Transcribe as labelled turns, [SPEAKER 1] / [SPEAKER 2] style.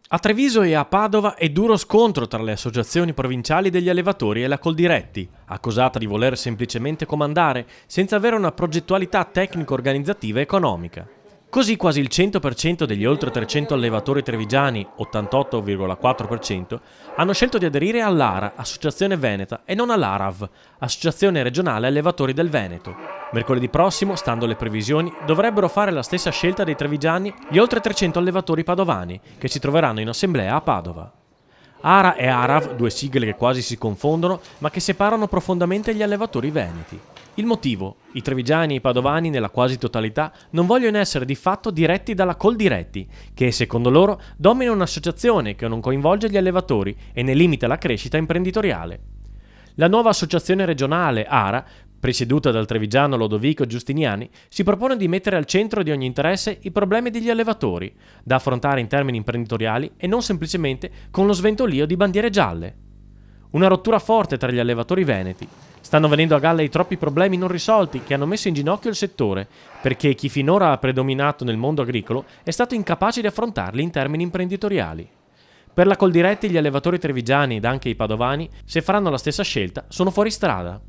[SPEAKER 1] A Treviso e a Padova è duro scontro tra le associazioni provinciali degli allevatori e la Coldiretti, accusata di voler semplicemente comandare senza avere una progettualità tecnico-organizzativa e economica. Così quasi il 100% degli oltre 300 allevatori trevigiani, 88,4%, hanno scelto di aderire all'ARA, Associazione Veneta, e non all'ARAV, Associazione Regionale Allevatori del Veneto. Mercoledì prossimo, stando alle previsioni, dovrebbero fare la stessa scelta dei trevigiani gli oltre 300 allevatori padovani, che si troveranno in assemblea a Padova. ARA e ARAV, due sigle che quasi si confondono, ma che separano profondamente gli allevatori veneti. Il motivo? I trevigiani e i padovani, nella quasi totalità, non vogliono essere di fatto diretti dalla Coldiretti, che, secondo loro, domina un'associazione che non coinvolge gli allevatori e ne limita la crescita imprenditoriale. La nuova associazione regionale, ARA, presieduta dal trevigiano Lodovico Giustiniani, si propone di mettere al centro di ogni interesse i problemi degli allevatori, da affrontare in termini imprenditoriali e non semplicemente con lo sventolio di bandiere gialle. Una rottura forte tra gli allevatori veneti. Stanno venendo a galla i troppi problemi non risolti che hanno messo in ginocchio il settore, perché chi finora ha predominato nel mondo agricolo è stato incapace di affrontarli in termini imprenditoriali. Per la Coldiretti gli allevatori trevigiani ed anche i padovani, se faranno la stessa scelta, sono fuori strada.